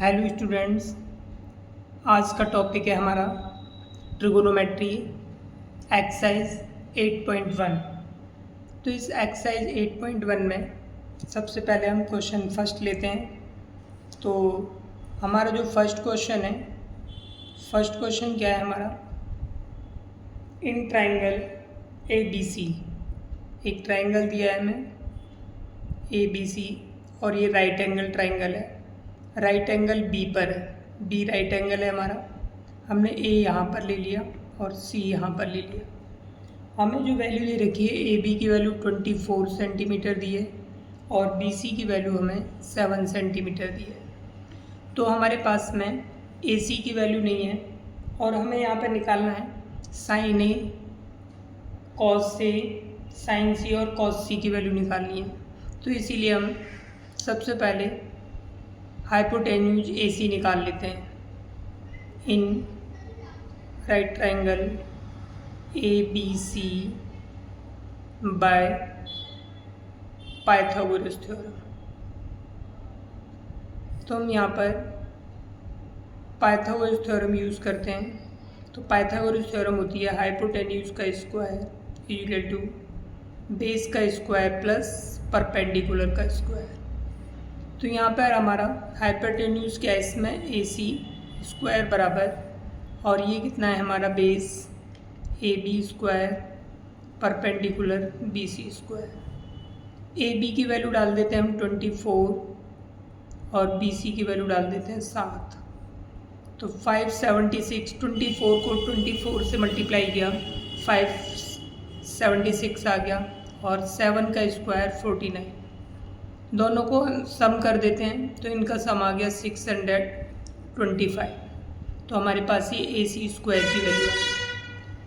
Hello students, आज का topic है हमारा ट्रिगोनोमेट्री एक्सरसाइज 8.1। तो इस एक्सरसाइज 8.1 में सबसे पहले हम क्वेश्चन फर्स्ट लेते हैं। तो हमारा जो फर्स्ट क्वेश्चन क्या है हमारा, इन ट्राइंगल ABC, एक ट्राइंगल दिया है हमें ABC और ये राइट एंगल ट्राइंगल है। राइट एंगल बी पर है, बी राइट एंगल है हमारा। हमने ए यहाँ पर ले लिया और सी यहाँ पर ले लिया। हमें जो वैल्यू दे रखी है, ए बी की वैल्यू 24 सेंटीमीटर दी है और बी सी की वैल्यू हमें 7 सेंटीमीटर दी है। तो हमारे पास में ए सी की वैल्यू नहीं है और हमें यहाँ पर निकालना है sign A, cos A, sign सी और कॉस सी की वैल्यू निकालनी है। तो इसीलिए हम सबसे पहले हाइपोटेन्यूज AC निकाल लेते हैं। In right triangle ABC by Pythagoras theorem. तो हम यहाँ पर पाइथागोरस थ्योरम यूज़ करते हैं। तो पाइथागोरस थ्योरम होती है हाइपोटेन्यूज का स्क्वायर इक्वल टू बेस का स्क्वायर प्लस परपेंडिकुलर का स्क्वायर। तो यहाँ पर हमारा हाइपोटेन्यूज क्या है, इसमें AC स्क्वायर बराबर, और ये कितना है हमारा base AB square perpendicular BC square. AB की वैल्यू डाल देते हैं हम 24 और BC की वैल्यू डाल देते हैं 7। तो 576, 24 को 24 से मल्टीप्लाई किया 576 आ गया और 7 का स्क्वायर 49। दोनों को सम कर देते हैं तो इनका सम आ गया 625। तो हमारे पास ये AC स्क्वायर की वैल्यू है।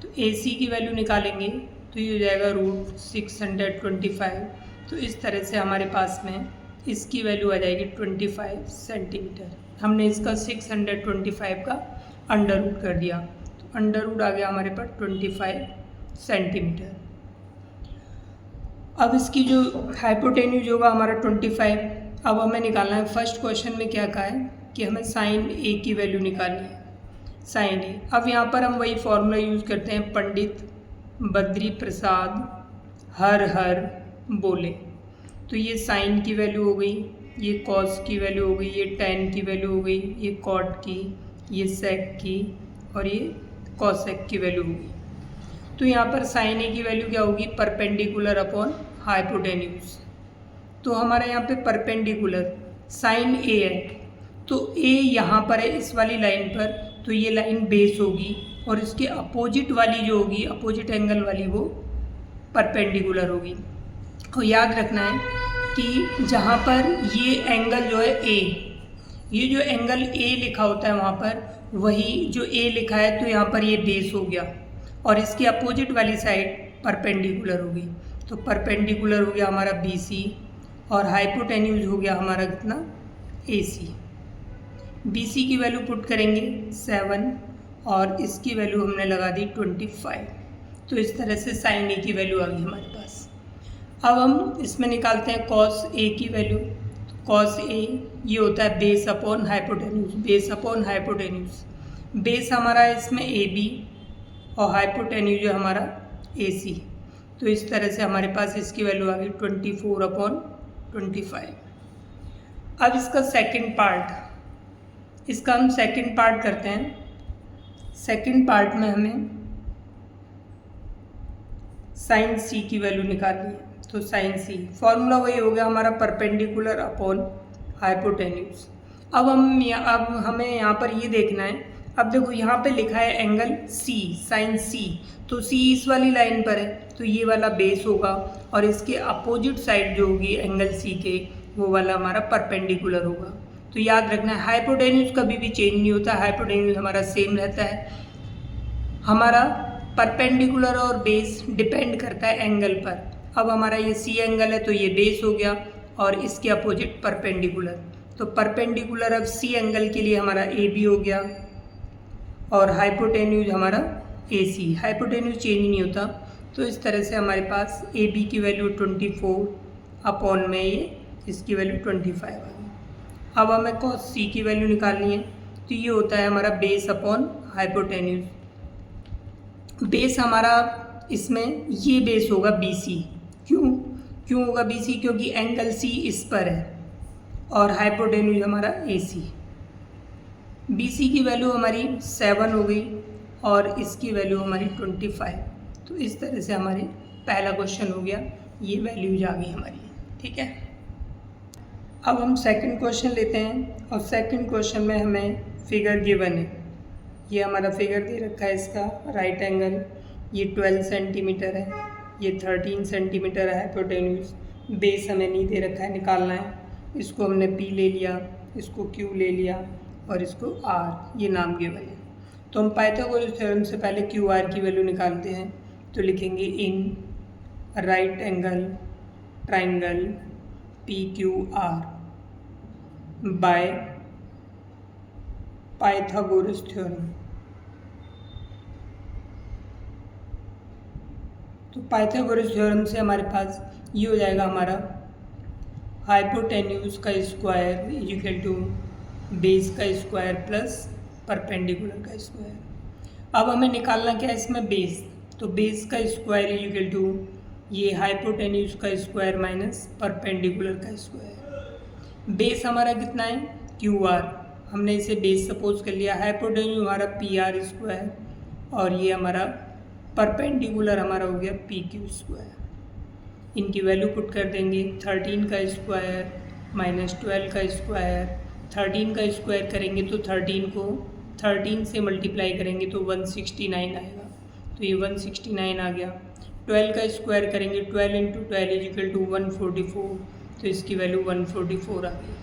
तो AC की वैल्यू निकालेंगे तो ये हो जाएगा √625। तो इस तरह से हमारे पास में इसकी वैल्यू आ जाएगी 25 सेंटीमीटर। हमने इसका 625 का अंडर रूट कर दिया, तो अंडर रूट आ गया हमारे पास 25 सेंटीमीटर। अब इसकी जो हाइपोटेन्यूज होगा हमारा 25। अब हमें निकालना है, फर्स्ट क्वेश्चन में क्या कहा है कि हमें साइन ए की वैल्यू निकालनी है, साइन ए। अब यहाँ पर हम वही फॉर्मूला यूज़ करते हैं, पंडित बद्री प्रसाद हर हर बोले। तो ये साइन की वैल्यू हो गई, ये कॉस की वैल्यू हो गई, ये टेन की वैल्यू हो गई, ये कॉट की, ये सेक की और ये कॉसेक की वैल्यू हो गई। तो यहाँ पर साइन ए की वैल्यू क्या होगी, परपेंडिकुलर अपॉन हाइपोटेन्यूज। तो हमारा यहाँ पे परपेंडिकुलर साइन ए है, तो ए यहाँ पर है इस वाली लाइन पर, तो ये लाइन बेस होगी और इसके अपोजिट वाली जो होगी, अपोजिट एंगल वाली, वो परपेंडिकुलर होगी। तो याद रखना है कि जहाँ पर ये एंगल जो है ए, ये जो एंगल ए लिखा होता है वहाँ पर वही जो ए लिखा है, तो यहाँ पर ये बेस हो गया और इसके अपोजिट वाली साइड परपेंडिकुलर होगी। तो परपेंडिकुलर हो गया हमारा BC और हाइपोटेन्यूज हो गया हमारा कितना, AC। BC की वैल्यू पुट करेंगे 7 और इसकी वैल्यू हमने लगा दी 25। तो इस तरह से साइन ए की वैल्यू आ गई हमारे पास। अब हम इसमें निकालते हैं कॉस ए की वैल्यू। तो कॉस ए ये होता है base upon hypotenuse, base upon hypotenuse. Base हमारा है इसमें AB और हाइपोटेन्यूज है हमारा AC। तो इस तरह से हमारे पास इसकी वैल्यू आ गई 24/25। अब इसका सेकंड पार्ट, इसका हम सेकंड पार्ट करते हैं। सेकंड पार्ट में हमें साइन C की वैल्यू निकालनी है। तो साइन C फॉर्मूला वही हो गया हमारा, परपेंडिकुलर अपॉन हाइपोटेन्यूज। अब हमें यहाँ पर ये देखना है, अब देखो यहाँ पे लिखा है एंगल C, साइन C, तो C इस वाली लाइन पर है, तो ये वाला बेस होगा और इसके अपोजिट साइड जो होगी एंगल C के, वो वाला हमारा परपेंडिकुलर होगा। तो याद रखना है हाइपोटेन्यूज कभी भी चेंज नहीं होता, हाइपोटेन्यूज हमारा सेम रहता है। हमारा परपेंडिकुलर और बेस डिपेंड करता है एंगल पर। अब हमारा ये C एंगल है तो ये बेस हो गया और इसके अपोजिट परपेंडिकुलर। तो परपेंडिकुलर अब C एंगल के लिए हमारा AB हो गया और हाइपोटेन्यूज हमारा AC। हाइपोटेन्यूज चेंज नहीं होता। तो इस तरह से हमारे पास AB की वैल्यू 24 अपॉन में ये इसकी वैल्यू 25 आ गई। अब हमें कॉस सी की वैल्यू निकालनी है, तो ये होता है हमारा बेस अपॉन हाइपोटेन्यूज। बेस हमारा इसमें ये बेस होगा BC। क्यों होगा BC? क्योंकि एंगल C इस पर है और हाइपोटेन्यूज हमारा AC। BC की वैल्यू हमारी 7 हो गई और इसकी वैल्यू हमारी 25। तो इस तरह से हमारे पहला क्वेश्चन हो गया, ये वैल्यूज आ गई हमारी, ठीक है। अब हम सेकंड क्वेश्चन लेते हैं और सेकंड क्वेश्चन में हमें फिगर गिवन है। ये हमारा फिगर दे रखा है, इसका राइट एंगल ये 12 सेंटीमीटर है, ये 13 सेंटीमीटर है हाइपोटेन्यूज। बेस हमें नहीं दे रखा है, निकालना है। इसको हमने P ले लिया, इसको Q ले लिया और इसको R, ये नाम गिवन है। तो हम पाइथागोरस थ्योरम से पहले QR की वैल्यू निकालते हैं। तो लिखेंगे in right angle triangle PQR bye Pythagoras theorem. तो पाइथागोरस थ्योरम से हमारे पास ये हो जाएगा हमारा हाइपोटेन्यूज का स्क्वायर इक्वल टू बेस का स्क्वायर प्लस परपेंडिकुलर का स्क्वायर। अब हमें निकालना क्या है इसमें? बेस। तो बेस का स्क्वायर इक्वल टू ये हाइपोटेन्यूज का स्क्वायर माइनस परपेंडिकुलर का स्क्वायर। बेस हमारा कितना है? QR। हमने इसे बेस सपोज कर लिया। हाइपोटेन्यूज हमारा PR स्क्वायर और ये हमारा परपेंडिकुलर हमारा हो गया PQ स्क्वायर। इनकी वैल्यू पुट कर देंगे। 13 का स्क्वायर माइनस 12 का स्क्वायर। 13 का स्क्वायर करेंगे तो 13 को 13 से मल्टीप्लाई करेंगे तो 169 आएगा, तो ये 169 आ गया। 12 का स्क्वायर करेंगे, 12 इंटू 12 इज इक्वल टू 144, तो इसकी वैल्यू 144 आ गई।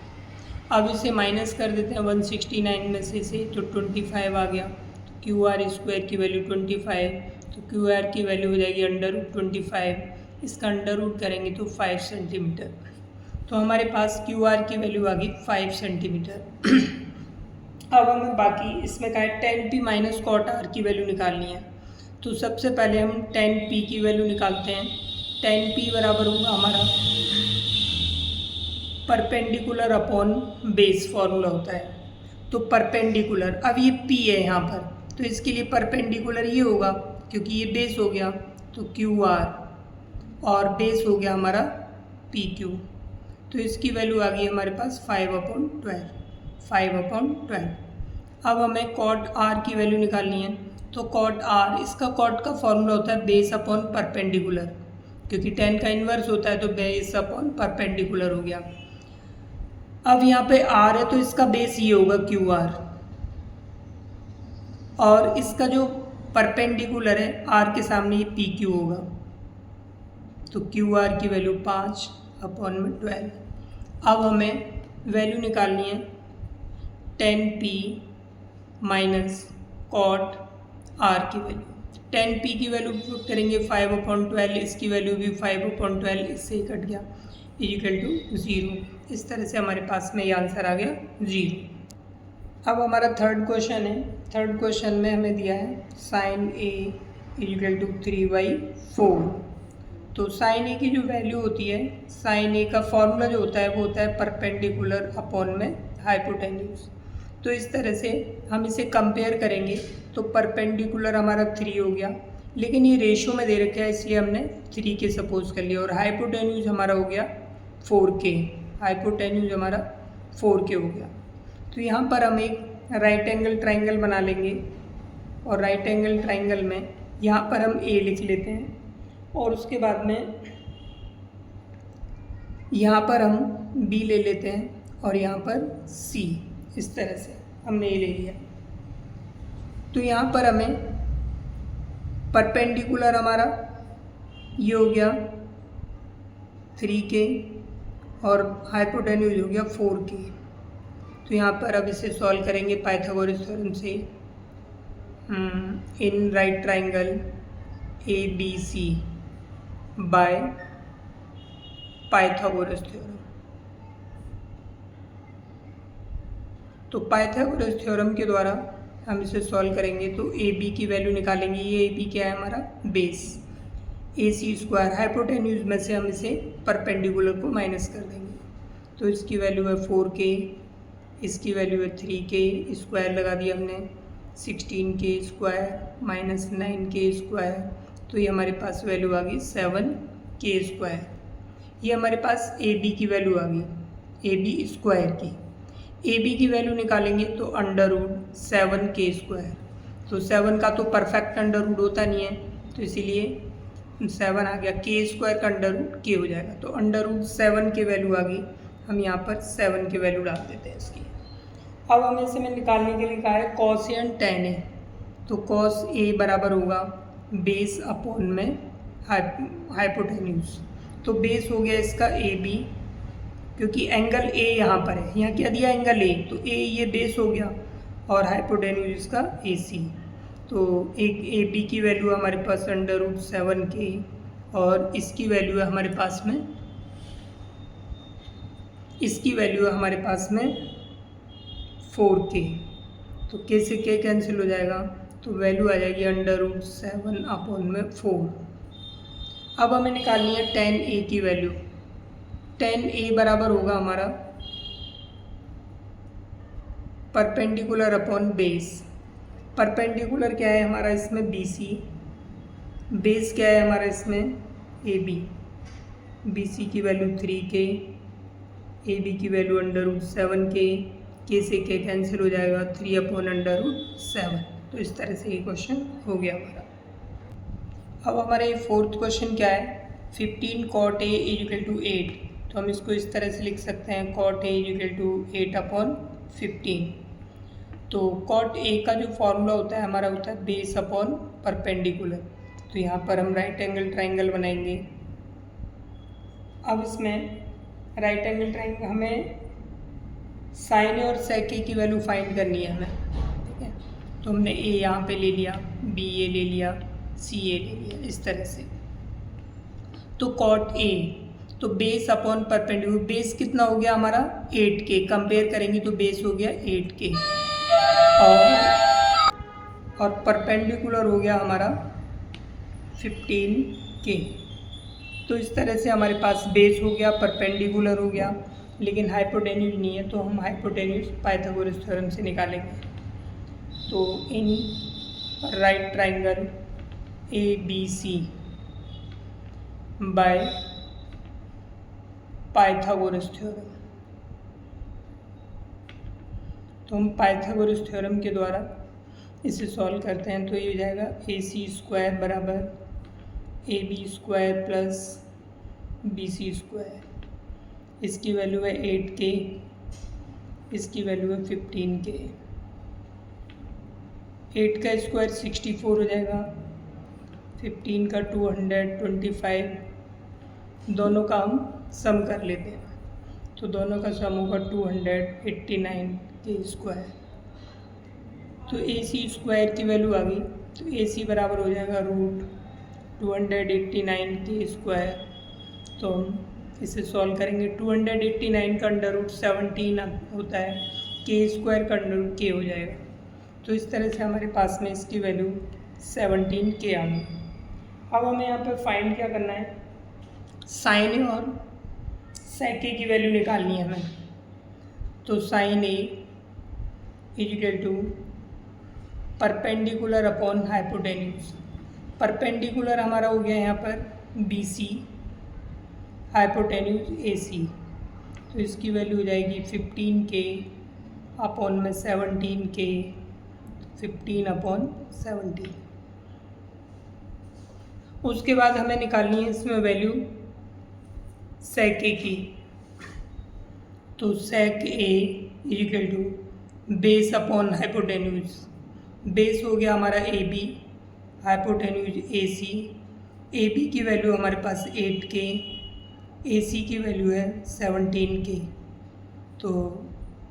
अब इसे माइनस कर देते हैं 169 में से तो 25 आ गया। तो QR स्क्वायर की वैल्यू 25, तो QR की वैल्यू हो जाएगी √25। इसका √रूट करेंगे तो 5 सेंटीमीटर। तो हमारे पास QR की वैल्यू आ गई 5 सेंटीमीटर। अब हमें बाकी इसमें क्या है, 10P माइनस कॉट R की वैल्यू निकालनी है। तो सबसे पहले हम 10P की वैल्यू निकालते हैं। 10P बराबर होगा हमारा परपेंडिकुलर अपॉन बेस फॉर्मूला होता है। तो परपेंडिकुलर, अब ये P है यहाँ पर, तो इसके लिए परपेंडिकुलर ये होगा क्योंकि ये बेस हो गया, तो QR और बेस हो गया हमारा PQ। तो इसकी वैल्यू आ गई हमारे पास 5/12, 5/12। अब हमें कॉट R की वैल्यू निकालनी है। तो कॉट R, इसका कॉट का फॉर्मूला होता है बेस अपॉन परपेंडिकुलर, क्योंकि 10 का इन्वर्स होता है तो बेस अपॉन परपेंडिकुलर हो गया। अब यहाँ पे R है तो इसका बेस ये होगा QR और इसका जो परपेंडिकुलर है R के सामने ये PQ होगा। तो QR की वैल्यू 5/12। अब हमें वैल्यू निकालनी है 10P माइनस कॉट R की वैल्यू। 10P की वैल्यू पुट करेंगे 5/12, इसकी वैल्यू भी 5/12, इससे ही कट गया, इक्वल टू 0। इस तरह से हमारे पास में ये आंसर आ गया 0। अब हमारा थर्ड क्वेश्चन है। थर्ड क्वेश्चन में हमें दिया है sin A इक्वल टू 3/4। तो sin A की जो वैल्यू होती है, sin A का फॉर्मूला जो होता है वो होता है परपेंडिकुलर अपॉन में हाइपोटेन्यूज। तो इस तरह से हम इसे कंपेयर करेंगे तो परपेंडिकुलर हमारा 3 हो गया, लेकिन ये रेशो में दे रखा है इसलिए हमने 3 के सपोज कर लिया। और हाइपोटेन्यूज हमारा हो गया 4K, हाइपोटेन्यूज हमारा 4K हो गया। तो यहाँ पर हम एक राइट एंगल ट्राइंगल बना लेंगे और राइट एंगल ट्राइंगल में यहाँ पर हम A लिख लेते हैं और उसके बाद में यहाँ पर हम B ले लेते हैं और यहाँ पर C। इस तरह से हमने A ले लिया। तो यहाँ पर हमें परपेंडिकुलर हमारा ये हो गया 3K और हाइपोटेन्यूज हो गया 4K। तो यहाँ पर अब इसे सॉल्व करेंगे पाइथागोरस थ्योरम से। इन right triangle ABC by Pythagoras theorem. तो पाइथागोरस थ्योरम के द्वारा हम इसे सॉल्व करेंगे तो AB की वैल्यू निकालेंगे। ये AB क्या है हमारा? बेस। AC स्क्वायर, हाइपोटेन्यूज में से हम इसे परपेंडिकुलर को माइनस कर देंगे तो इसकी वैल्यू है 4K इसकी वैल्यू है 3k² लगा दिया हमने, 16k² माइनस 9k², तो ये हमारे पास वैल्यू आ गई 7k²। ये हमारे पास ए बी की वैल्यू आ गई, AB² की। AB की वैल्यू निकालेंगे तो √7k², तो 7 का तो परफेक्ट अंडर रूट होता नहीं है, तो इसीलिए 7 आ गया, k² का अंडर रूट k हो जाएगा, तो √7 की वैल्यू आ गई। हम यहाँ पर 7 की वैल्यू डाल देते हैं इसकी। अब हमें इसे में निकालने के लिए कहा है कॉसियन tan A, तो cos A बराबर होगा बेस अपॉन में हाइपोटेन्यूज, तो बेस हो गया इसका AB, क्योंकि एंगल A यहाँ पर है, यहाँ क्या दिया एंगल A, तो A ये बेस हो गया और हाइपोटेन्यूज इसका AC, तो एक AB की वैल्यू हमारे पास √7k और इसकी वैल्यू है हमारे पास में, इसकी वैल्यू है हमारे पास में 4k, तो k से k कैंसिल हो जाएगा, तो वैल्यू आ जाएगी √7/4। अब हमें निकालनी है tan A की वैल्यू। tan A बराबर होगा हमारा परपेंडिकुलर अपॉन बेस। परपेंडिकुलर क्या है हमारा इसमें BC, बेस क्या है हमारा इसमें AB, BC की वैल्यू 3k, AB की वैल्यू √7k, k से k कैंसिल हो जाएगा, 3/√7, तो इस तरह से ये क्वेश्चन हो गया हमारा। अब हमारा ये फोर्थ क्वेश्चन क्या है, 15 cot A = 8, तो हम इसको इस तरह से लिख सकते हैं cot A = 8/15। तो cot A का जो फॉर्मूला होता है हमारा होता है बेस अपॉन परपेंडिकुलर, तो यहाँ पर हम राइट एंगल ट्राइंगल बनाएंगे। अब इसमें राइट एंगल ट्राइंगल हमें साइन ए और सेक ए की वैल्यू फाइंड करनी है हमें, ठीक है, तो हमने A यहाँ पे ले लिया, B ए ले लिया, C ए ले लिया, इस तरह से। तो cot A, तो बेस अपॉन परपेंडिकुलर, बेस कितना हो गया हमारा 8k, कंपेयर करेंगे तो बेस हो गया 8k और परपेंडिकुलर हो गया हमारा 15k। तो इस तरह से हमारे पास बेस हो गया, परपेंडिकुलर हो गया, लेकिन हाइपोटेन्यूज नहीं है, तो हम हाइपोटेन्यूज पाइथागोरस थ्योरम से निकालेंगे। तो इन right triangle ABC by Pythagoras theorem, तो हम पाइथागोरस थ्योरम के द्वारा इसे सॉल्व करते हैं, तो ये हो जाएगा AC² बराबर AB² प्लस BC², इसकी वैल्यू है 8k, इसकी वैल्यू है 15k, 8 का स्क्वायर 64 हो जाएगा, 15 का 225, दोनों का हम सम कर लेते हैं, तो दोनों का सम होगा 289k²। तो AC² की वैल्यू आ गई, तो AC बराबर हो जाएगा √289k²। तो हम इसे सॉल्व करेंगे, 289 का √17 होता है, k² का √k हो जाएगा, तो इस तरह से हमारे पास में इसकी वैल्यू 17k आ गई। अब हमें यहाँ पे फाइंड क्या करना है, साइन ए और सेक ए की वैल्यू निकालनी है हमें। तो साइन ए = परपेंडिकुलर अपॉन हाइपोटेन्यूज, परपेंडिकुलर हमारा हो गया यहाँ पर BC, हाइपोटेन्यूज AC, तो इसकी वैल्यू हो जाएगी 15k अपॉन में 17k, 15/17। उसके बाद हमें निकालनी है इसमें वैल्यू सेक ए की, तो सेक ए = बेस अपॉन हाइपोटेन्यूज, बेस हो गया हमारा AB, हाइपोटेन्यूज AC, AB की वैल्यू हमारे पास 8k, AC की वैल्यू है 17k, तो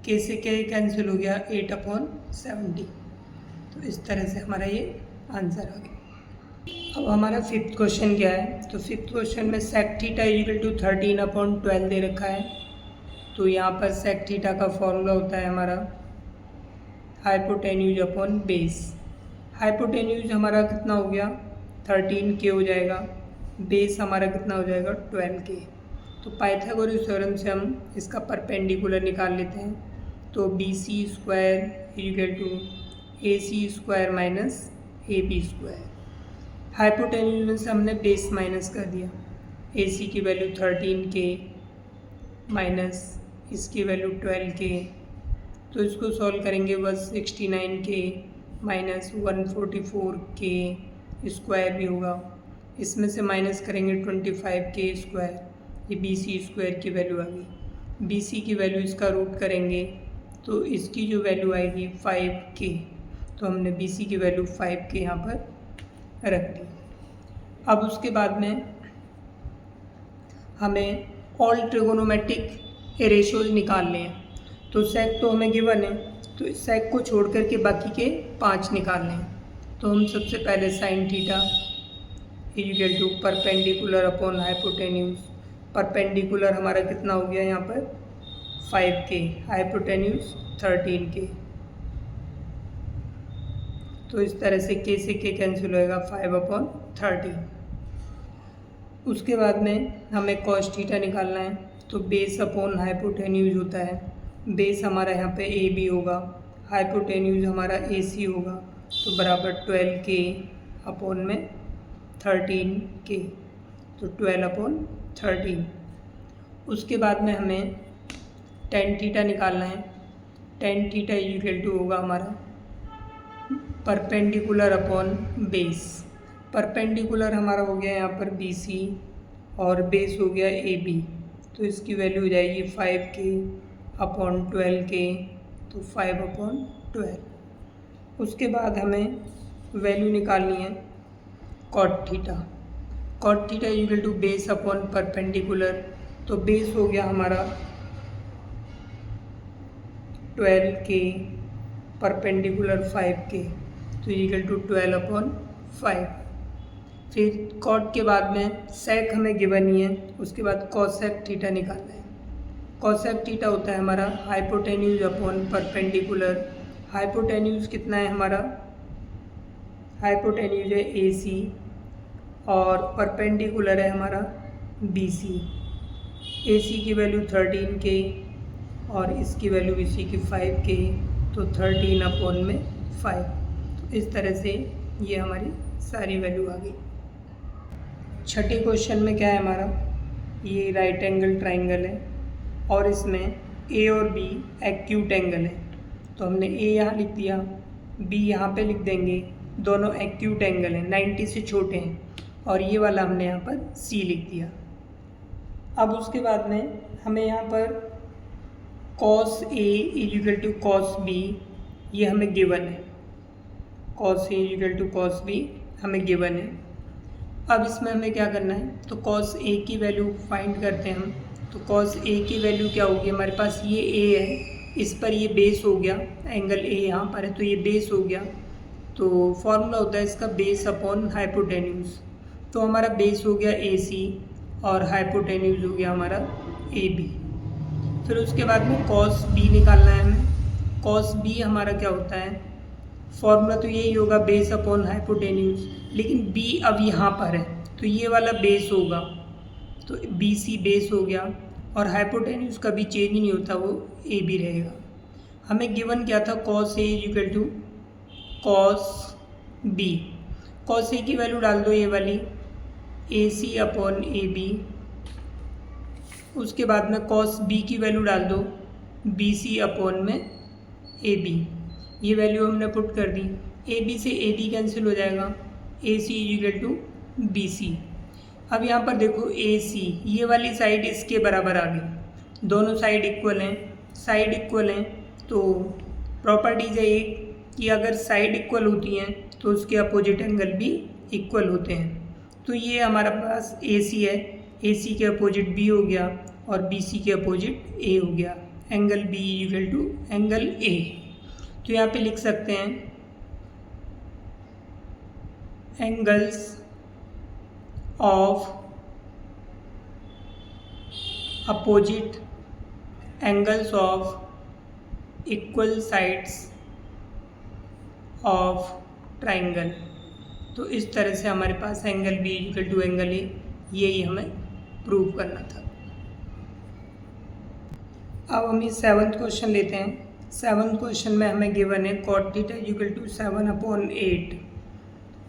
k से k कैंसिल हो गया 8/17, तो इस तरह से हमारा ये आंसर आ गया। अब हमारा फिफ्थ क्वेश्चन क्या है, तो फिफ्थ क्वेश्चन में सेक थीटा = 13/12 दे रखा है, तो यहाँ पर सेक थीटा का फॉर्मूला होता है हमारा हाइपोटेन्यूज अपॉन बेस। हाइपोटेन्यूज हमारा कितना हो गया 13k हो जाएगा, बेस हमारा कितना हो जाएगा 12k। तो पाइथागोरस थ्योरम से हम इसका परपेंडिकुलर निकाल लेते हैं, तो B C square equal to A C square minus A B square. Hypotenuse में से हमने बेस माइनस कर दिया, ए सी की वैल्यू 13K माइनस इसकी वैल्यू 12K, तो इसको सॉल्व करेंगे बस 69K माइनस 144K स्क्वायर भी होगा, इसमें से माइनस करेंगे 25K स्क्वायर, ये बी सी स्क्वायर की वैल्यू आ गई। बी सी की वैल्यू इसका रूट करेंगे तो इसकी जो वैल्यू आएगी 5K, तो हमने बी सी की वैल्यू 5K यहाँ पर रख दी। अब उसके बाद में हमें ऑल ट्रिगोनोमेट्रिक रेशियोज निकालने हैं। तो सेक तो हमें गिवन है, तो इस सेक को छोड़ करके बाकी के 5 निकालने हैं। तो हम सबसे पहले sine theta equal to perpendicular upon hypotenuse. Perpendicular हमारा कितना हो गया यहाँ पर 5K, हाइपोटेन्यूज 13K, तो इस तरह से K से K कैंसिल होएगा 5/13। उसके बाद में हमें कॉस थीटा निकालना है, तो बेस अपॉन हाइपोटेन्यूज होता है। बेस हमारा यहाँ पे ए बी होगा, हाइपोटेन्यूज हमारा ए सी होगा, तो बराबर 12K अपॉन में 13K, तो 12/13। उसके बाद में हमें टेन थीटा निकालना है। टेन थीटा इक्वल टू होगा हमारा परपेंडिकुलर अपॉन बेस। परपेंडिकुलर हमारा हो गया यहाँ पर बी सी और बेस हो गया ए बी, तो इसकी वैल्यू हो जाएगी 5K अपॉन 12K, तो 5/12। उसके बाद हमें वैल्यू निकालनी है cot theta. Cot theta equal to base upon perpendicular, तो बेस हो गया हमारा 12K, परपेंडिकुलर 5K, तो इक्वल टू 12/5। फिर कॉट के बाद में सेक हमें गिवन ही है, उसके बाद कॉसेक थीटा निकालना है। कॉसेक थीटा होता है हमारा हाइपोटेन्यूज अपॉन परपेंडिकुलर। हाइपोटेन्यूज कितना है हमारा, हाइपोटेन्यूज है ए सी और परपेंडिकुलर है हमारा बी सी। ए सी की वैल्यू 13K और इसकी वैल्यू बी सी की 5K, तो 13/5। तो इस तरह से ये हमारी सारी वैल्यू आ गई। छठे क्वेश्चन में क्या है हमारा, ये राइट एंगल ट्राइंगल है और इसमें ए और बी एक्यूट एंगल है, तो हमने ए यहाँ लिख दिया, बी यहाँ पे लिख देंगे, दोनों एक्यूट एंगल हैं, 90 से छोटे हैं, और ये वाला हमने यहाँ पर सी लिख दिया। अब उसके बाद में हमें यहाँ पर cos A equal to cos B, ये हमें गिवन है। Cos A equal to cos B हमें गिवन है। अब इसमें हमें क्या करना है, तो कॉस ए की वैल्यू फाइंड करते हैं हम। तो कॉस ए की वैल्यू क्या होगी, हमारे पास ये ए है, इस पर ये बेस हो गया, एंगल ए यहाँ पर है तो ये बेस हो गया, तो फॉर्मूला होता है इसका बेस अपॉन हाइपोटेन्यूज। तो हमारा बेस हो गया ए सी और हाइपोटेन्यूज हो गया हमारा ए बी। फिर उसके बाद में कॉस बी निकालना है हमें। कॉस बी हमारा क्या होता है, फॉर्मूला तो यही होगा बेस अपॉन हाइपोटेन्यूज, लेकिन बी अब यहाँ पर है तो ये वाला बेस होगा, तो बी सी बेस हो गया और हाइपोटेन्यूज कभी चेंज नहीं होता, वो ए बी रहेगा। हमें गिवन क्या था, cos A equal to cos B. Cos A की वैल्यू डाल दो ये वाली, ए सी अपॉन ए बी। उसके बाद में कॉस बी की वैल्यू डाल दो, बी सी अपॉन में ए बी। ये वैल्यू हमने पुट कर दी, ए बी से ए बी कैंसिल हो जाएगा, ए सी इक्वल टू बी सी। अब यहाँ पर देखो ए सी, ये वाली साइड इसके बराबर आ गई, दोनों साइड इक्वल हैं। साइड इक्वल हैं तो प्रॉपर्टीज है एक कि अगर साइड इक्वल होती हैं तो उसके अपोजिट एंगल भी इक्वल होते हैं। तो ये हमारा पास ए सी है, ए सी के अपोजिट बी हो गया और बी सी के अपोजिट ए हो गया, angle B equal to angle A. तो यहाँ पे लिख सकते हैं angles of opposite angles of equal sides of triangle. तो इस तरह से हमारे पास angle B equal to angle A, यही हमें प्रूव करना था। अब हम ये 7th क्वेश्चन लेते हैं। 7th क्वेश्चन में हमें गिवन है cot थीटा इक्वल टू 7/8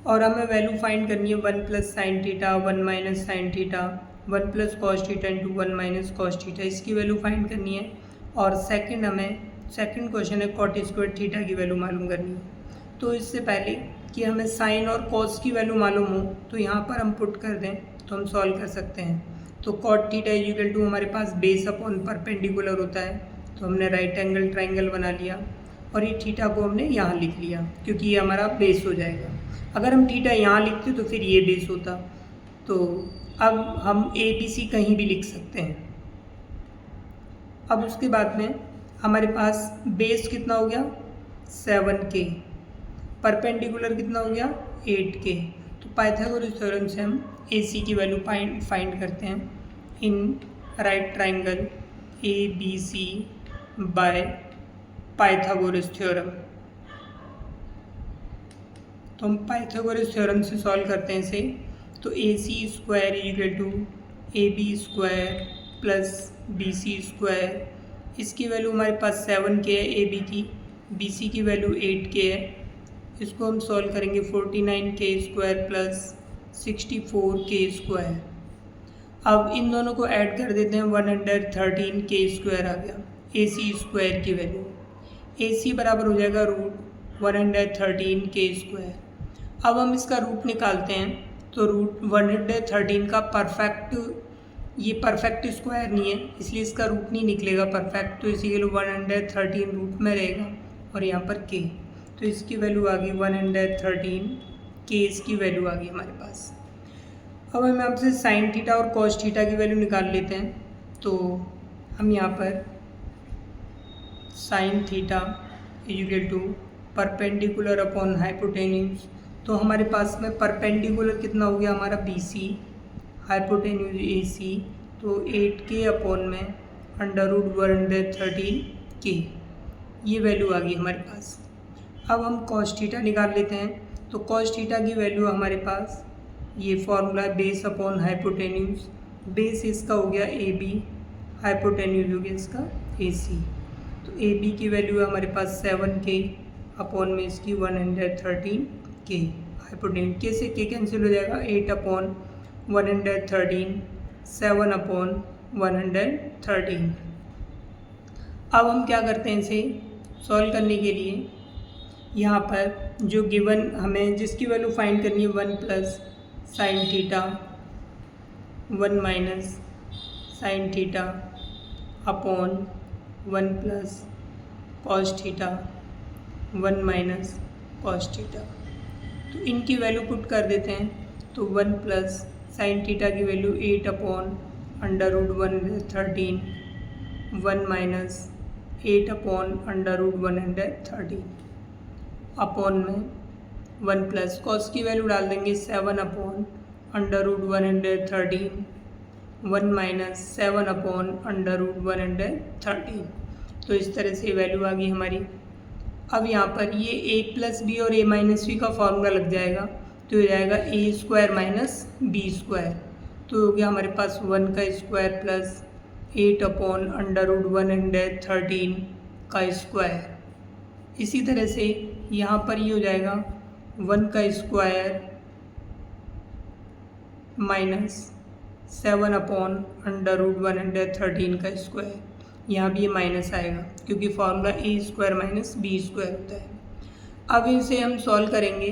और हमें वैल्यू फाइंड करनी है 1 plus sine theta 1 minus sine theta 1 plus cos theta into 1 minus cos theta, इसकी वैल्यू फाइंड करनी है। और सेकंड क्वेश्चन है कॉट स्क्वायर थीटा की वैल्यू मालूम करनी है। तो इससे पहले कि हमें साइन और कॉस की वैल्यू मालूम हो तो यहाँ पर हम पुट कर दें तो हम सॉल्व कर सकते हैं। तो कॉट थीटा इक्वल टू हमारे पास बेस अपॉन परपेंडिकुलर होता है, तो हमने राइट एंगल ट्राइंगल बना लिया और ये थीटा को हमने यहाँ लिख लिया क्योंकि ये हमारा बेस हो जाएगा। अगर हम थीटा यहाँ लिखते तो फिर ये बेस होता। तो अब हम ए बी सी कहीं भी लिख सकते हैं। अब उसके बाद में हमारे पास बेस कितना हो गया 7k, परपेंडिकुलर कितना हो गया 8k। तो पाइथागोरस थ्योरम से हम AC की वैल्यू फाइंड करते हैं in right triangle ABC by Pythagoras theorem. तो हम पाइथागोरस थ्योरम से सॉल्व करते हैं इसे। तो AC square equal to AB square plus BC square, इसकी वैल्यू हमारे पास 7k है AB की, BC की वैल्यू 8k है। इसको हम सॉल्व करेंगे 49k square plus 64k square. अब इन दोनों को ऐड कर देते हैं 113k स्क्वायर आ गया AC स्क्वायर की वैल्यू। AC बराबर हो जाएगा रूट 113k स्क्वायर। अब हम इसका रूट निकालते हैं तो रूट 113 का परफेक्ट स्क्वायर नहीं है इसलिए इसका रूट नहीं निकलेगा परफेक्ट, तो इसी के लिए 113 रूट में रहेगा और यहाँ पर k, तो इसकी वैल्यू आ गई 113k, इसकी वैल्यू आ गई हमारे पास। अब हम यहाँ से साइन थीटा और कॉस थीटा की वैल्यू निकाल लेते हैं। तो हम यहाँ पर sine theta equal to perpendicular upon hypotenuse, तो हमारे पास में परपेंडिकुलर कितना हो गया हमारा BC, हाइपोटेन्यूज AC, तो 8k अपॉन में अंडर रूट 113k, ये वैल्यू आ गई हमारे पास। अब हम कॉस थीटा निकाल लेते हैं। तो कॉस थीटा की वैल्यू हमारे पास ये फॉर्मूला है बेस अपॉन हाइपोटेन्यूज, बेस इसका हो गया AB, हाइपोटेन्यूज हो गया इसका AC। तो AB की वैल्यू है हमारे पास 7k अपॉन में इसकी 113k, हाइपोटेन्यूज के से k कैंसिल हो जाएगा 8 अपॉन 113, 7 अपॉन 113। अब हम क्या करते हैं इसे सॉल्व करने के लिए, यहाँ पर जो गिवन हमें जिसकी वैल्यू फाइंड करनी है 1 plus sine theta 1 minus sine theta upon 1 plus cos theta 1 minus cos theta, तो इनकी वैल्यू पुट कर देते हैं। तो 1 प्लस साइन थीटा की value 8 upon under root 113, 1 minus 8 upon under root 113 upon में 1 प्लस कॉस की वैल्यू डाल देंगे 7 upon under root 113, 1 minus 7 upon under root 113। तो इस तरह से वैल्यू आ गई हमारी। अब यहाँ पर ये a प्लस बी और a माइनस बी का फॉर्मूला लग जाएगा, तो हो जाएगा a square minus B square, तो हो गया हमारे पास 1 का square plus 8 upon under root 113 का स्क्वायर। इसी तरह से यहाँ पर ये हो जाएगा 1 का square minus 7 upon under root 113 का स्क्वायर, यहाँ भी ये माइनस आएगा क्योंकि formula a square minus B square होता है। अब इसे हम सॉल्व करेंगे,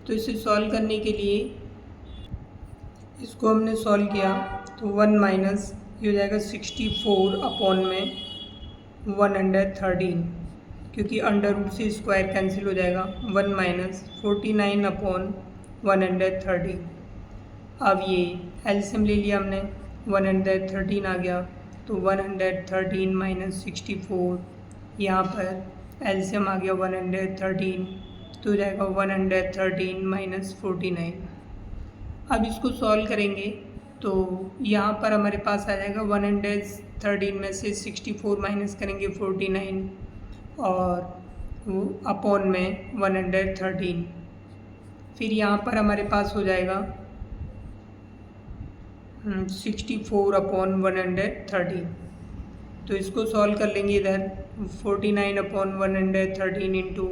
तो इसे सॉल्व करने के लिए इसको हमने सॉल्व किया तो 1 माइनस ये हो जाएगा 64 अपॉन में 113, क्योंकि अंडर रूट से स्क्वायर कैंसिल हो जाएगा, 1 माइनस 49 अपॉन 113। अब ये एलसीएम ले लिया हमने, 113 आ गया, तो 113 माइनस 64, यहाँ पर एलसीएम आ गया 113, तो हो जाएगा 113 माइनस 49। अब इसको सॉल्व करेंगे तो यहाँ पर हमारे पास आ जाएगा 113 में से 64 माइनस करेंगे 49 और वो अपॉन में 113, फिर यहाँ पर हमारे पास हो जाएगा 64 अपॉन 113। तो इसको सॉल्व कर लेंगे इधर 49/113 इंटू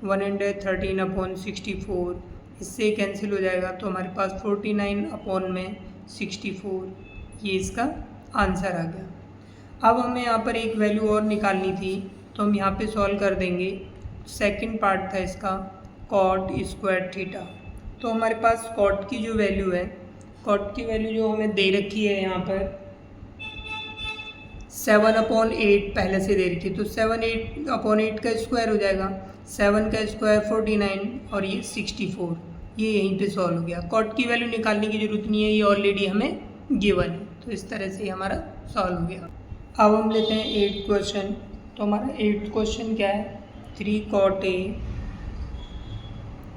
113/64, इससे कैंसिल हो जाएगा तो हमारे पास 49/64, ये इसका आंसर आ गया। अब हमें यहाँ पर एक वैल्यू और निकालनी थी, तो हम यहाँ पे सॉल्व कर देंगे। सेकंड पार्ट था इसका कॉट स्क्वायर थीटा। तो हमारे पास कॉट की जो वैल्यू है, कॉट की वैल्यू जो हमें दे रखी है यहाँ पर 7/8 पहले से दे रखी है, तो 7/8 का स्क्वायर हो जाएगा, 7 का स्क्वायर 49 और ये 64, ये यहीं पे सॉल्व हो गया। कॉट की वैल्यू निकालने की ज़रूरत नहीं है, ये ऑलरेडी हमें गिवन है, तो इस तरह से हमारा सॉल्व हो गया। अब हम लेते हैं 8th क्वेश्चन। तो हमारा 8th क्वेश्चन क्या है, 3 cot A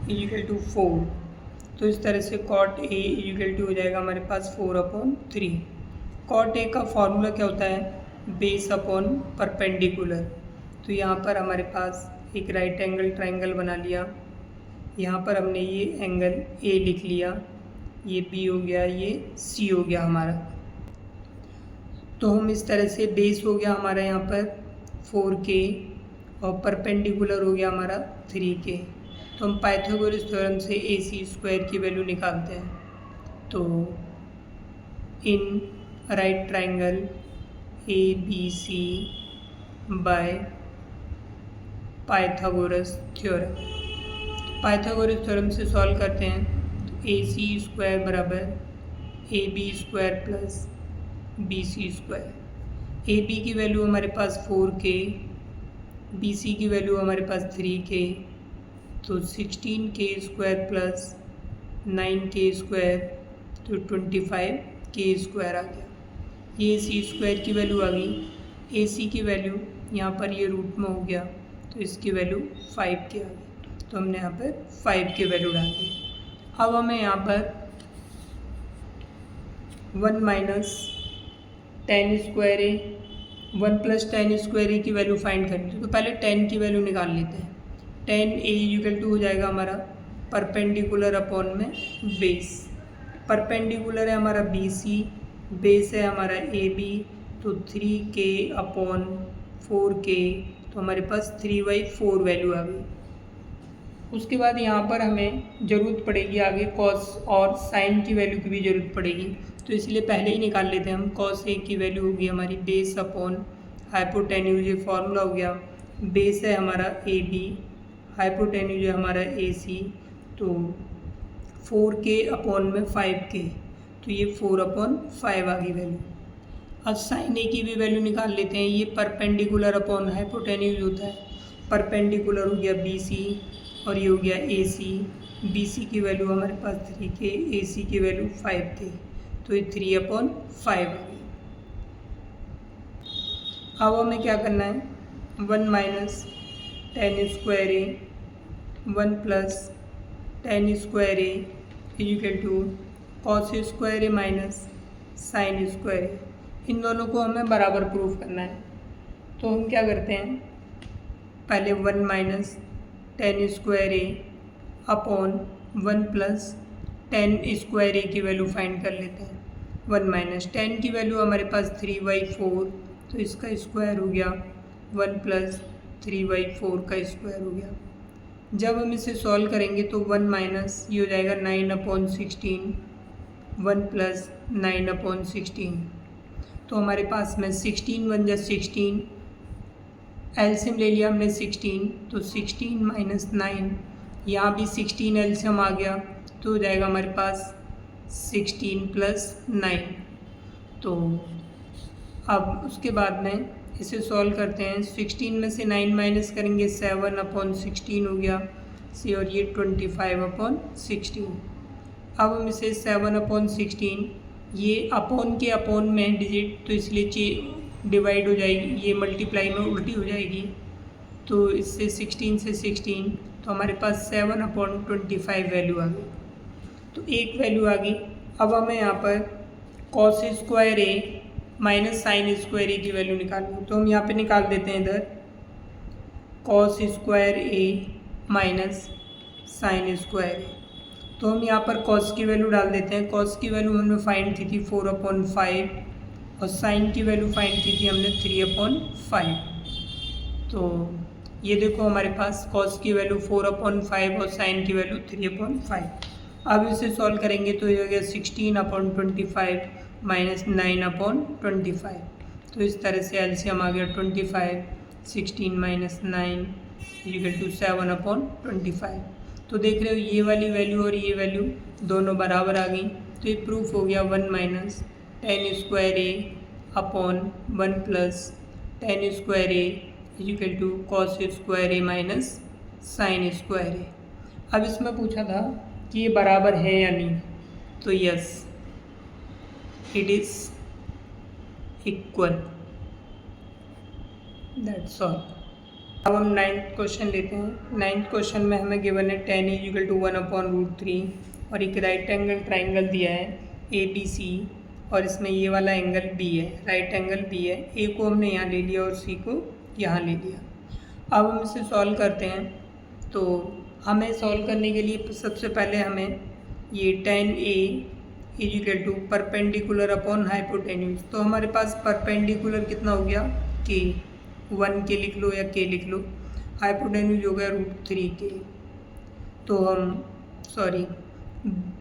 = 4। तो इस तरह से cot A = हो जाएगा हमारे पास 4/3। cot A का फॉर्मूला क्या होता है, बेस अपॉन परपेंडिकुलर। तो यहाँ पर हमारे पास एक राइट एंगल ट्राइंगल बना लिया, यहाँ पर हमने ये एंगल A लिख लिया, ये B हो गया, ये C हो गया हमारा। तो हम इस तरह से बेस हो गया हमारा यहाँ पर 4K और परपेंडिकुलर हो गया हमारा 3K। तो हम पाइथागोरस थ्योरम से AC² की वैल्यू निकालते हैं। तो इन right triangle ABC by Pythagoras theorem, Pythagoras theorem से सॉल्व करते हैं। तो AC² बराबर AB² प्लस BC²। AB की वैल्यू हमारे पास 4K, BC की वैल्यू हमारे पास 3K, तो 16K² प्लस 9K², तो 25K² आ गया। ये AC² की वैल्यू आ गई। AC की वैल्यू यहाँ पर ये रूट में हो गया, तो इसकी वैल्यू 5K आ गई। तो हमने यहाँ पर 5K वैल्यू डाल दी। अब हमें यहाँ पर 1 माइनस 10² A 1 प्लस 10² A की वैल्यू फाइंड करनी थी। तो पहले 10 की वैल्यू निकाल लेते हैं। 10A = हो जाएगा हमारा परपेंडिकुलर अपॉन में बेस। परपेंडिकुलर है हमारा BC, बेस है हमारा AB, तो 3K अपॉन 4K, तो हमारे पास 3/4 वैल्यू आ गई। उसके बाद यहाँ पर हमें ज़रूरत पड़ेगी आगे कॉस और साइन की वैल्यू की भी ज़रूरत पड़ेगी, तो इसलिए पहले ही निकाल लेते हैं हम। कॉस A की वैल्यू होगी हमारी बेस अपॉन हाइपोटेन्यूज, ये फॉर्मूला हो गया। बेस है हमारा AB, हाइपोटेन्यूज है हमारा AC, तो 4K अपॉन में 5K, तो ये 4/5 आ गई वैल्यू। अब साइन A की भी वैल्यू निकाल लेते हैं। ये परपेंडिकुलर अपॉन हाइपोटेन्यूज होता है। परपेंडिकुलर हो गया BC और ये हो गया AC। BC की वैल्यू हमारे पास 3K, AC की वैल्यू 5K, तो ये 3/5 आ गई। अब हमें क्या करना है, 1 minus 10² A 1 plus 10² A = cos² A minus sin² A। इन दोनों को हमें बराबर प्रूफ करना है। तो हम क्या करते हैं, पहले 1 minus 10² A upon 1 plus 10² A की वैल्यू फाइंड कर लेते हैं। 1 माइनस 10 की वैल्यू हमारे पास 3/4, तो इसका स्क्वायर हो गया 1 प्लस 3/4 का स्क्वायर हो गया। जब हम इसे सॉल्व करेंगे तो 1 माइनस ये हो जाएगा 9/16, 1 प्लस 9/16, तो हमारे पास में 16 1 जा 16, एलसीएम ले लिया हमने 16, तो 16 माइनस 9, यहाँ भी 16 एलसीएम आ गया, तो हो जाएगा हमारे पास 16 प्लस 9। तो अब उसके बाद में इसे सॉल्व करते हैं। 16 में से 9 माइनस करेंगे 7/16 हो गया सी, और ये 25/16। अब हम इसे 7/16, ये अपॉन के अपॉन में डिजिट, तो इसलिए डिवाइड हो जाएगी, ये मल्टीप्लाई में उल्टी हो जाएगी, तो इससे 16 से 16, तो हमारे पास 7/25 वैल्यू आ गई। तो एक वैल्यू आ गई। अब हमें यहाँ पर cos² A minus sin² A की वैल्यू निकालनी, तो हम यहाँ पे निकाल देते हैं इधर cos² A minus sin² A। तो हम यहाँ पर cos की वैल्यू डाल देते हैं। cos की वैल्यू हमने फाइंड की थी 4/5 और sin की वैल्यू फाइंड की थी हमने 3/5। तो ये देखो हमारे पास कॉस की वैल्यू 4/5 और साइन की वैल्यू 3/5। अब इसे सॉल्व करेंगे तो ये हो गया 16/25 माइनस 9/25। तो इस तरह से एलसीएम आ गया 25, 16 माइनस 9 इक्वल टू 7/25। तो देख रहे हो ये वाली वैल्यू और ये वैल्यू दोनों बराबर आ गई। तो ये प्रूफ हो गया 1 minus tan square A upon 1 plus tan square A equal to cos square A minus sine square A. अब इसमें पूछा था कि ये बराबर है या नहीं, तो yes it is equal, that's all. अब हम 9th क्वेश्चन लेते हैं। 9th क्वेश्चन में हमें गिवन है tan इक्वल टू 1/√3 और एक राइट एंगल ट्राइंगल दिया है ABC और इसमें ये वाला एंगल B है, राइट एंगल B है। A को हमने यहाँ ले लिया और C को यहाँ ले लिया। अब हम इसे सॉल्व करते हैं। तो हमें सॉल्व करने के लिए सबसे पहले हमें ये tan A equal to perpendicular upon hypotenuse, तो हमारे पास परपेंडिकुलर कितना हो गया K, 1K लिख लो या K लिख लो, हाइपोटेन्यूज हो गया √3K। तो हम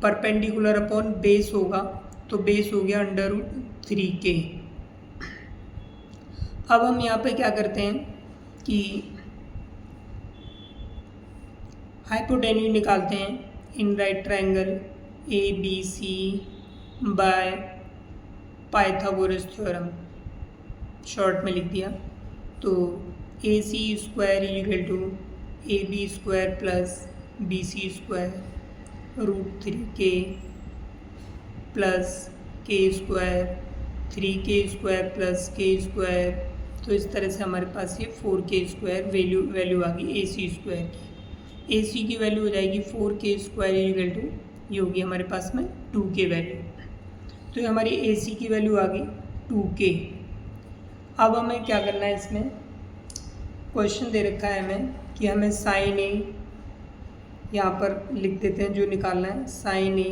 परपेंडिकुलर अपॉन बेस होगा, तो बेस हो गया √3K। अब हम यहाँ पे क्या करते हैं कि हाइपोटेन्यूज निकालते हैं in right triangle ABC by Pythagoras theorem, short में लिख दिया। तो AC square equal to AB square plus BC square √3K plus K square 3K square plus K square. तो इस तरह से हमारे पास ये 4K स्क्वायर वैल्यू आ गई AC स्क्वायर की। AC की वैल्यू हो जाएगी 4K स्क्वायर इक्वल टू, ये होगी हमारे पास में 2K वैल्यू। तो ये हमारी AC की वैल्यू आ गई 2K। अब हमें क्या करना है, इसमें क्वेश्चन दे रखा है हमें कि हमें साइन A यहाँ पर लिख देते हैं जो निकालना है, sine A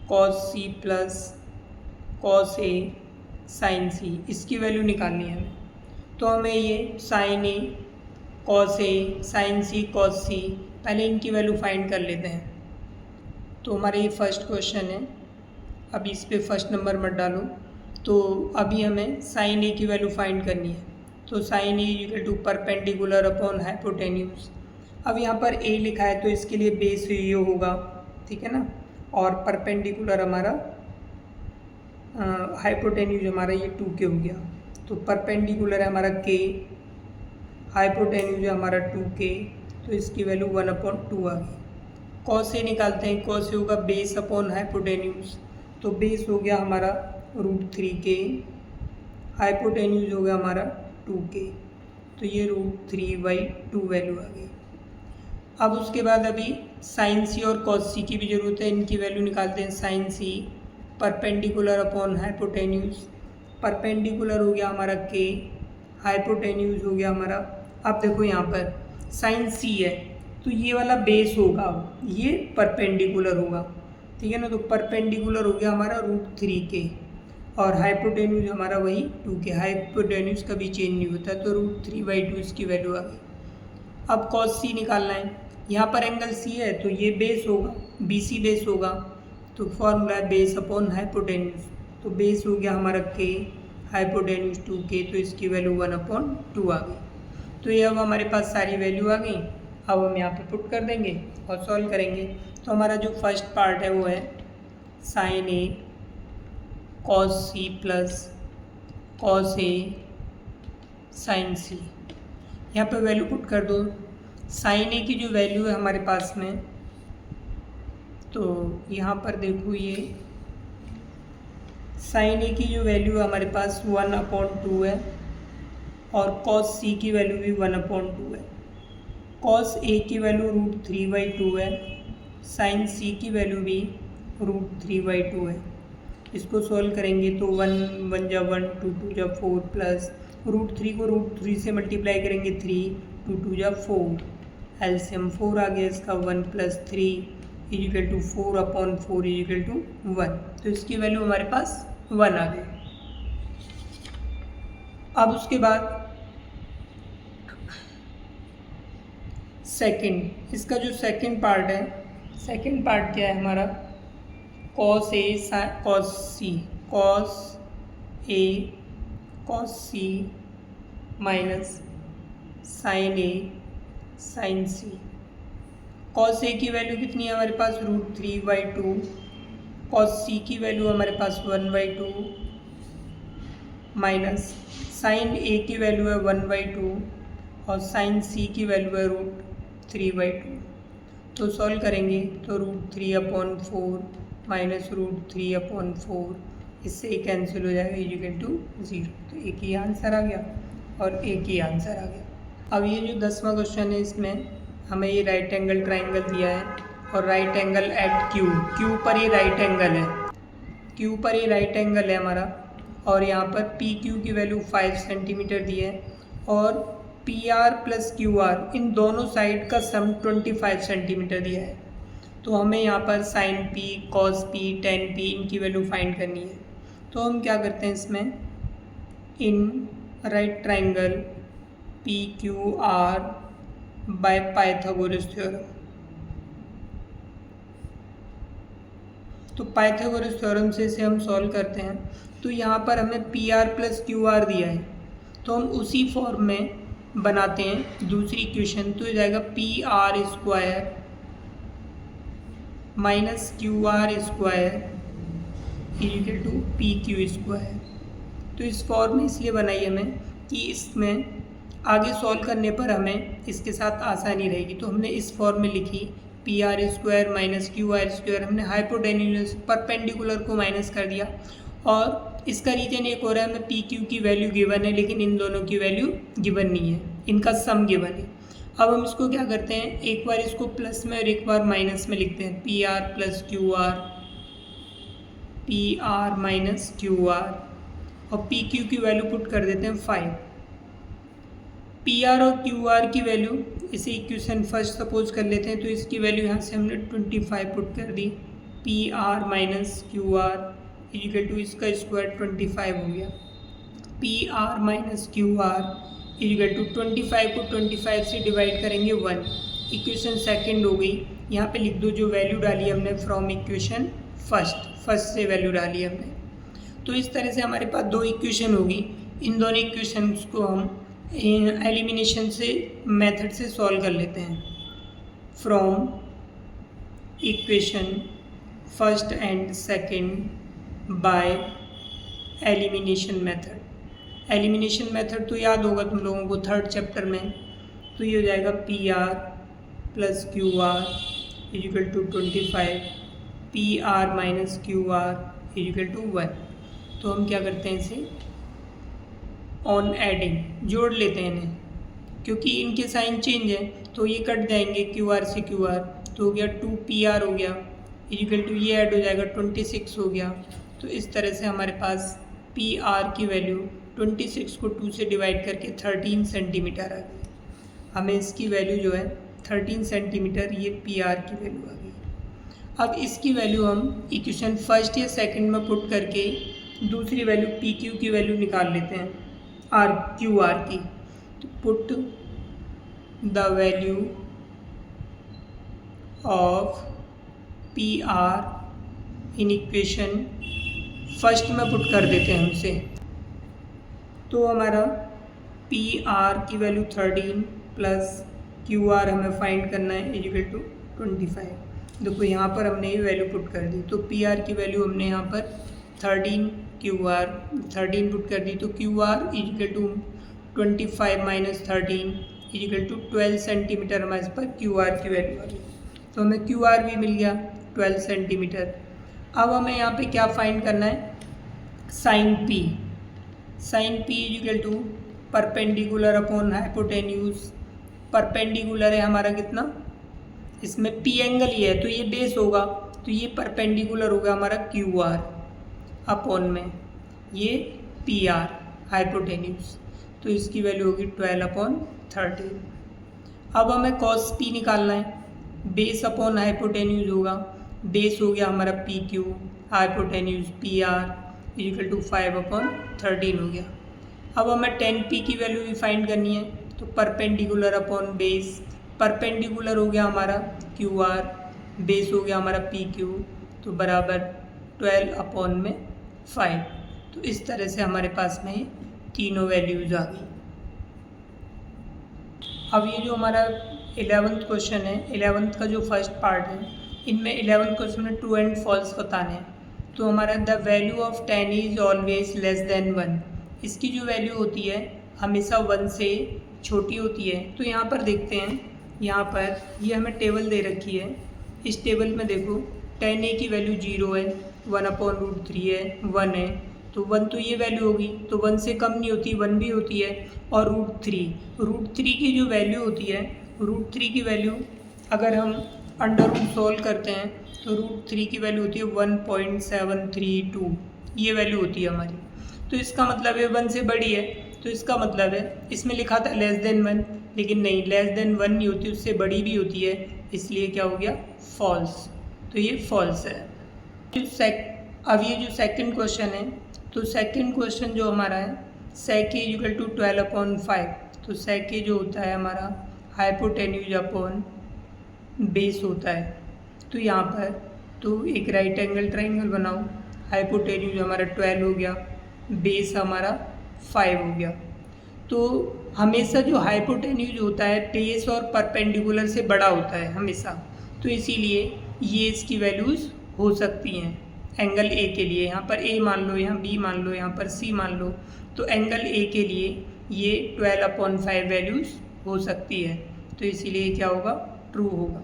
cos C plus cos A sine C, इसकी वैल्यू निकालनी है हमें। तो हमें ये sine A cos A sine C cos C, पहले इनकी वैल्यू फाइंड कर लेते हैं। तो हमारा ये फर्स्ट क्वेश्चन है, अभी इस पर फर्स्ट नंबर मत डालो। तो अभी हमें साइन A की वैल्यू फाइंड करनी है। तो sine A equal to perpendicular upon hypotenuse. अब यहाँ पर A लिखा है तो इसके लिए बेस ये होगा, ठीक है ना, और परपेंडिकुलर हमारा हाइपोटेन्यूज हमारा ये 2K हो गया। तो परपेंडिकुलर है हमारा K, हाइपोटेन्यूज है हमारा 2K, तो इसकी वैल्यू 1/2 आ गई। कॉस A निकालते हैं, कॉस A होगा बेस अपॉन हाइपोटेन्यूज, तो बेस हो गया हमारा √3K, हाइपोटेन्यूज हो गया हमारा 2K, तो ये √3/2 वैल्यू आ गई। अब उसके बाद अभी साइन C और कॉस C की भी ज़रूरत है, इनकी वैल्यू निकालते हैं। Sine C perpendicular upon hypotenuse, perpendicular हो गया हमारा K, हाइपोटेन्यूज हो गया हमारा, अब देखो यहाँ पर साइन C है तो ये वाला बेस होगा, ये परपेंडिकुलर होगा, ठीक है ना। तो परपेंडिकुलर हो गया हमारा √3K और हाइपोटेन्यूज हमारा वही 2K, हाइपोटेन्यूज कभी चेंज नहीं होता, तो √3/2 इसकी वैल्यू आ गई। अब कॉस C निकालना है, यहाँ पर एंगल C है तो ये बेस होगा, BC बेस होगा, तो फॉर्मूला है बेस अपॉन हाइपोटेन्यूज। तो बेस हो गया हमारा K, हाइपोटेन्यूज 2K, तो इसकी वैल्यू 1/2 आ गई। तो ये अब हमारे पास सारी वैल्यू आ गई। अब हम यहाँ पे पुट कर देंगे और सॉल्व करेंगे। तो हमारा जो फर्स्ट पार्ट है वो है sine A cos C plus cos A sine C। यहाँ पे वैल्यू पुट कर दो। साइन A की जो वैल्यू है हमारे पास में, तो यहाँ पर देखो ये साइन A की जो वैल्यू है हमारे पास 1/2 है और कॉस C की वैल्यू भी 1/2 है। कॉस A की वैल्यू √3/2 है, साइन C की वैल्यू भी √3/2 है। इसको सॉल्व करेंगे तो 1 1 जा 1, 2 2 जा 4 प्लस √3 को √3 से मल्टीप्लाई करेंगे 3, 2 2 जा 4, एलसीएम 4 आ गया इसका, 1 + 3 इक्वल टू 4/4 इक्वल टू 1। तो इसकी वैल्यू हमारे पास 1 आ गई। अब उसके बाद सेकंड, इसका जो सेकंड पार्ट है, सेकंड पार्ट क्या है हमारा, cos A cos C, cos A cos C minus sign A sign C. Cos A की वैल्यू कितनी है हमारे पास, √3/2। कॉस सी की वैल्यू हमारे पास 1/2 माइनस साइन ए की वैल्यू है 1/2 और साइन सी की वैल्यू है √3/2। तो सॉल्व करेंगे तो √3/4 माइनस √3/4, इससे एक कैंसिल हो जाएगा =0। तो एक ही आंसर आ गया और एक ही आंसर आ गया। अब ये जो 10वां क्वेश्चन है, इसमें हमें ये राइट एंगल ट्राइंगल दिया है और राइट एंगल एट क्यू पर ये राइट एंगल है, क्यू पर ये राइट एंगल है हमारा, और यहाँ पर पी क्यू की वैल्यू 5 सेंटीमीटर दी है और P R plus Q R इन दोनों साइड का सम 25 सेंटीमीटर दिया है। तो हमें यहाँ पर sine P, cos P, tan P इनकी वैल्यू फाइंड करनी है। तो हम क्या करते हैं इसमें, in right triangle P Q R by Pythagoras theorem. तो पाइथागोरस थ्योरम से इसे हम सॉल्व करते हैं। तो यहाँ पर हमें P R plus Q are दिया है, तो हम उसी फॉर्म में बनाते हैं दूसरी इक्वेशन। तो हो जाएगा P R square minus Q R square equal to P Q square. तो इस फॉर्म में इसलिए बनाई हमें कि इसमें आगे सॉल्व करने पर हमें इसके साथ आसानी रहेगी। तो हमने इस फॉर्म में लिखी P R square minus Q R square, हमने हाइपोटेन्यूज परपेंडिकुलर को माइनस कर दिया। और इसका रीजन एक हो रहा है, हमें पी क्यू की वैल्यू गिवन है लेकिन इन दोनों की वैल्यू गिवन नहीं है, इनका सम गिवन है। अब हम इसको क्या करते हैं, एक बार इसको प्लस में और एक बार माइनस में लिखते हैं, P R plus Q are, P R minus Q are, और पी क्यू की वैल्यू पुट कर देते हैं 5। पी आर और क्यू आर की वैल्यू, इसे इक्वेशन फर्स्ट सपोज कर लेते हैं, तो इसकी वैल्यू यहाँ से हमने 25 पुट कर दी। P R minus Q R equal to इसका स्क्वायर 25 हो गया। P R minus Q R equal to 25 को 25 से डिवाइड करेंगे 1। इक्वेशन सेकंड हो गई, यहाँ पे लिख दो जो वैल्यू डाली हमने फ्रॉम इक्वेशन फर्स्ट से वैल्यू डाली हमने। तो इस तरह से हमारे पास दो इक्वेशन होगी। इन दोनों इक्वेशंस को हम एलिमिनेशन से मेथड से सॉल्व कर लेते हैं। From equation first and second by elimination method. Elimination method तो याद होगा तुम लोगों को थर्ड चैप्टर में। तो ये हो जाएगा P R plus Q R equal to 25, P R minus Q R equal to 1। तो हम क्या करते हैं, इसे ऑन एडिंग जोड़ लेते हैं इन्हें, क्योंकि इनके साइन चेंज है तो ये कट जाएंगे क्यू आर से क्यू आर। तो हो गया 2 पी आर हो गया इक्वल टू ये ऐड हो जाएगा 26 हो गया। तो इस तरह से हमारे पास पी आर की वैल्यू 26 को 2 से डिवाइड करके 13 सेंटीमीटर आ गई। हमें इसकी वैल्यू जो है 13 सेंटीमीटर, ये पी आर की वैल्यू आ गई। अब इसकी वैल्यू हम इक्वेशन फर्स्ट या सेकंड में पुट करके दूसरी वैल्यू पी क्यू की वैल्यू निकाल लेते हैं, आर क्यू आर की। तो put the value of P R in equation first में पुट कर देते हैं हमसे। तो हमारा पी आर की वैल्यू 13 प्लस क्यू आर हमें फाइंड करना है इक्वल टू 25। देखो यहाँ पर हमने ये वैल्यू पुट कर दी। तो पी आर की वैल्यू हमने यहाँ पर 13 क्यू आर 13 पुट कर दी। तो क्यू आर इक्वल टू 25 माइनस 13 इक्वल टू 12 सेंटीमीटर हमारे पास क्यू आर की वैल्यू आ गई। तो हमें क्यू आर भी मिल गया 12 सेंटीमीटर। अब हमें यहाँ पे क्या फाइंड करना है, sine P. Sine P equal to perpendicular upon hypotenuse. Perpendicular है हमारा कितना, इसमें पी एंगल ही है तो ये बेस होगा, तो ये परपेंडिकुलर होगा हमारा क्यू आर अपॉन में ये पी आर हाइपोटेन्यूज। तो इसकी वैल्यू होगी 12/13। अब हमें कॉस पी निकालना है, बेस अपॉन हाइपोटेन्यूज होगा। बेस हो गया हमारा P Q, hypotenuse P R equal to 5/13 हो गया। अब हमें tan p की वैल्यू भी फाइंड करनी है, तो परपेंडिकुलर अपॉन बेस, परपेंडिकुलर हो गया हमारा क्यू आर, बेस हो गया हमारा पी क्यू, तो बराबर 12 अपॉन में 5। तो इस तरह से हमारे पास में तीनों वैल्यूज़ आ गई। अब ये जो हमारा 11th क्वेश्चन है, 11th का जो फर्स्ट पार्ट है, इनमें 11th क्वेश्चन में ट्रू एंड फॉल्स बताने हैं। तो हमारा the value of 10 is always less than 1, इसकी जो वैल्यू होती है हमेशा 1 से छोटी होती है। तो यहाँ पर देखते हैं, यहाँ पर ये हमें टेबल दे रखी है, इस टेबल में देखो 10a की वैल्यू 0 है, 1/√3 है, 1 है, तो 1 तो ये वैल्यू होगी, तो 1 से कम नहीं होती, 1 भी होती है। और √3 की जो वैल्यू होती है, √3 की वैल्यू अगर हम अंडर रूट सॉल्व करते हैं तो √3 की वैल्यू होती है 1.732, ये वैल्यू होती है हमारी। तो इसका मतलब है 1 से बड़ी है, तो इसका मतलब है इसमें लिखा था लेस देन 1, लेकिन नहीं, लेस देन 1 नहीं होती, उससे बड़ी भी होती है, इसलिए क्या हो गया फॉल्स। तो ये फॉल्स है। अब ये जो सेकंड क्वेश्चन है, तो सेकंड क्वेश्चन जो हमारा है sec a इक्वल टू 12/5, तो sec a जो होता है हमारा हाइपोटेन्यूज अपॉन बेस होता है। तो यहाँ पर तो एक राइट एंगल ट्राइंगल बनाओ, हाइपोटेन्यूज हमारा 12 हो गया, बेस हमारा 5 हो गया। तो हमेशा जो हाइपोटेन्यूज होता है बेस और परपेंडिकुलर से बड़ा होता है हमेशा, तो इसीलिए ये इसकी वैल्यूज़ हो सकती हैं एंगल ए के लिए। यहाँ पर ए मान लो, यहाँ बी मान लो, यहाँ पर सी मान लो, तो एंगल ए के लिए ये 12/5 वैल्यूज़ हो सकती है, तो इसीलिए क्या होगा ट्रू होगा।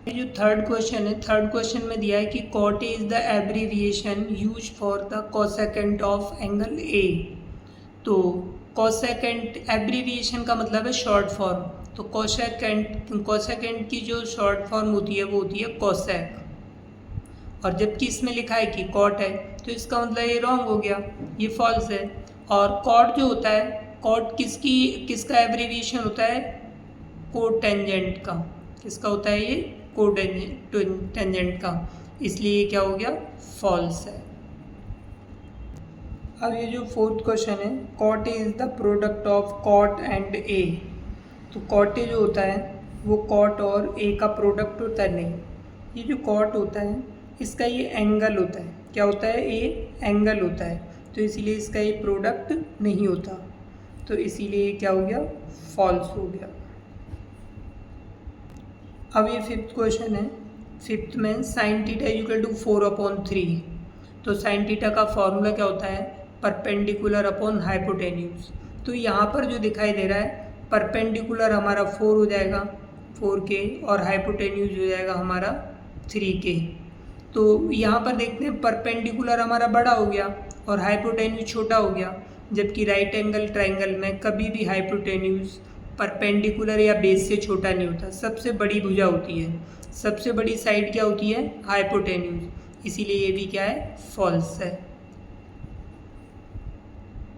ये जो थर्ड क्वेश्चन है, थर्ड क्वेश्चन में दिया है कि cot a is the abbreviation use for the cosecant of angle A. तो कोसेकेंट एब्रीविएशन का मतलब है शॉर्ट फॉर्म, तो कोसेकेंट की जो शॉर्ट फॉर्म होती है वो होती है कोसेक, और जबकि इसमें लिखा है कि कॉट है, तो इसका मतलब ये रॉन्ग हो गया, ये फॉल्स है। और कॉट जो होता है, कॉट किसका एब्रीविएशन होता है, कोटेंजेंट का। किसका होता है ये, कोटेंजेंट का, इसलिए ये क्या हो गया फॉल्स है। अब ये जो फोर्थ क्वेश्चन है, cot A is the product of cot and A. तो कॉट ए जो होता है वो कॉट और ए का प्रोडक्ट होता है, नहीं, ये जो कॉट होता है इसका ये एंगल होता है, क्या होता है, ए एंगल होता है, तो इसीलिए इसका ये प्रोडक्ट नहीं होता, तो इसीलिए क्या हो गया फॉल्स हो गया। अब ये फिफ्थ क्वेश्चन है, फिफ्थ में sin थीटा इक्वल टू 4/3, तो sin थीटा का फॉर्मूला क्या होता है, परपेंडिकुलर अपॉन हाइपोटेन्यूज। तो यहाँ पर जो दिखाई दे रहा है परपेंडिकुलर हमारा 4 हो जाएगा, 4k, और हाइपोटेन्यूज हो जाएगा हमारा 3k। तो यहाँ पर देखते हैं परपेंडिकुलर हमारा बड़ा हो गया और हाइपोटेन्यूज छोटा हो गया, जबकि राइट एंगल ट्राइंगल में कभी भी हाइपोटेन्यूज परपेंडिकुलर या बेस से छोटा नहीं होता, सबसे बड़ी भुजा होती है, सबसे बड़ी साइड क्या होती है हाइपोटेन्यूज, इसीलिए ये भी क्या है फॉल्स है।